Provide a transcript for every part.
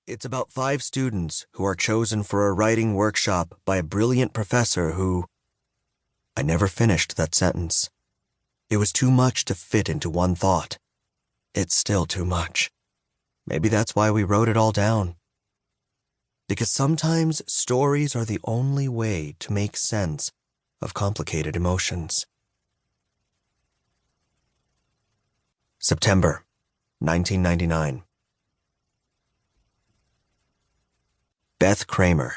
It's about 5 students who are chosen for a writing workshop by a brilliant professor who... I never finished that sentence. It was too much to fit into one thought. It's still too much. Maybe that's why we wrote it all down. Because sometimes stories are the only way to make sense of complicated emotions. September, 1999. Beth Kramer.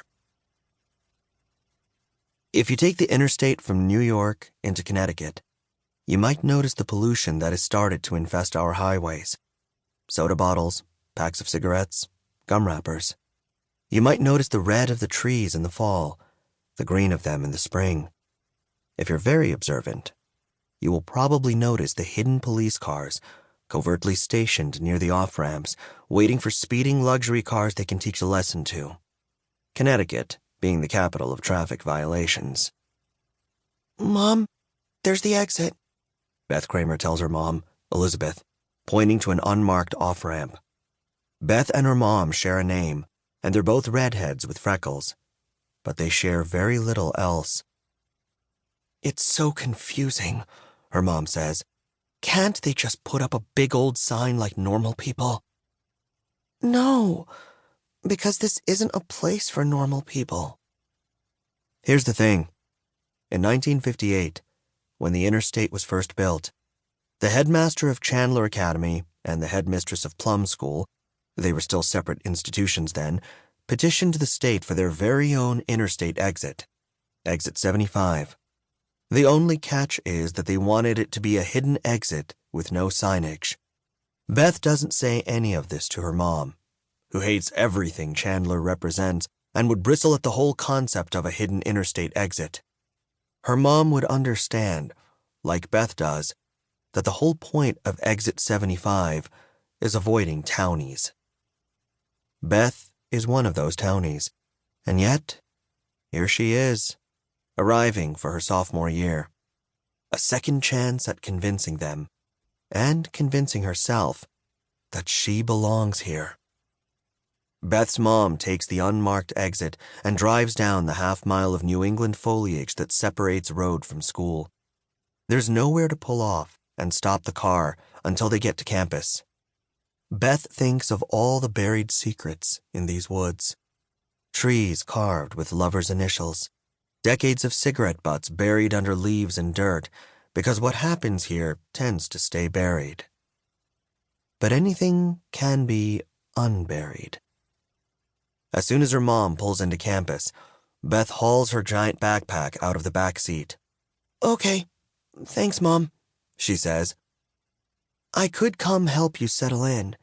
If you take the interstate from New York into Connecticut, you might notice the pollution that has started to infest our highways. Soda bottles, packs of cigarettes, gum wrappers. You might notice the red of the trees in the fall, the green of them in the spring. If you're very observant, you will probably notice the hidden police cars, covertly stationed near the off-ramps, waiting for speeding luxury cars they can teach a lesson to. Connecticut being the capital of traffic violations. Mom, there's the exit, Beth Kramer tells her mom, Elizabeth, pointing to an unmarked off-ramp. Beth and her mom share a name, and they're both redheads with freckles, but they share very little else. It's so confusing, her mom says. Can't they just put up a big old sign like normal people? No, because this isn't a place for normal people. Here's the thing. In 1958, when the interstate was first built, the headmaster of Chandler Academy and the headmistress of Plum School, they were still separate institutions then, petitioned the state for their very own interstate exit, Exit 75. The only catch is that they wanted it to be a hidden exit with no signage. Beth doesn't say any of this to her mom, who hates everything Chandler represents and would bristle at the whole concept of a hidden interstate exit. Her mom would understand, like Beth does, that the whole point of Exit 75 is avoiding townies. Beth is one of those townies, and yet, here she is, arriving for her sophomore year. A second chance at convincing them, and convincing herself, that she belongs here. Beth's mom takes the unmarked exit and drives down the half-mile of New England foliage that separates road from school. There's nowhere to pull off and stop the car until they get to campus. Beth thinks of all the buried secrets in these woods. Trees carved with lovers' initials. Decades of cigarette butts buried under leaves and dirt, because what happens here tends to stay buried. But anything can be unburied. As soon as her mom pulls into campus, Beth hauls her giant backpack out of the back seat. Okay, thanks, Mom, she says. I could come help you settle in,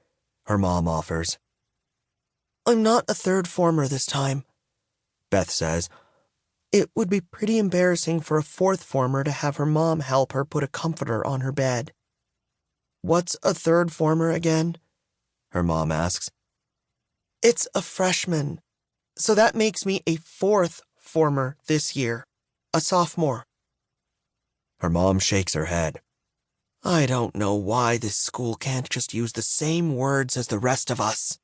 her mom offers. I'm not a third former this time, Beth says. It would be pretty embarrassing for a fourth former to have her mom help her put a comforter on her bed. What's a third former again? Her mom asks. It's a freshman, so that makes me a fourth former this year, a sophomore. Her mom shakes her head. I don't know why this school can't just use the same words as the rest of us.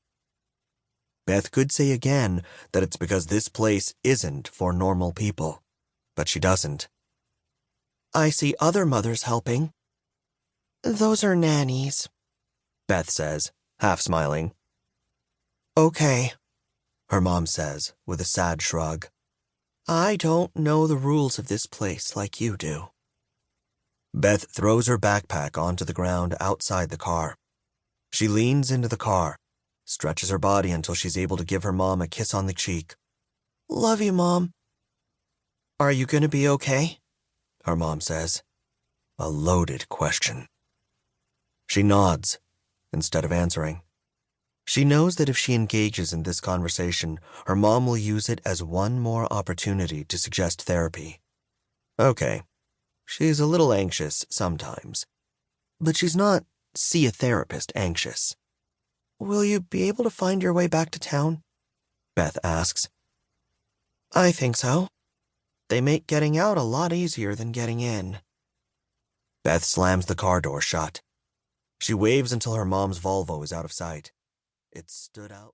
Beth could say again that it's because this place isn't for normal people, but she doesn't. I see other mothers helping. Those are nannies, Beth says, half smiling. Okay, her mom says with a sad shrug. I don't know the rules of this place like you do. Beth throws her backpack onto the ground outside the car. She leans into the car, stretches her body until she's able to give her mom a kiss on the cheek. Love you, Mom. Are you going to be okay? Her mom says. A loaded question. She nods instead of answering. She knows that if she engages in this conversation, her mom will use it as one more opportunity to suggest therapy. Okay, she's a little anxious sometimes, but she's not see a therapist anxious. Will you be able to find your way back to town? Beth asks. I think so. They make getting out a lot easier than getting in. Beth slams the car door shut. She waves until her mom's Volvo is out of sight. It stood out.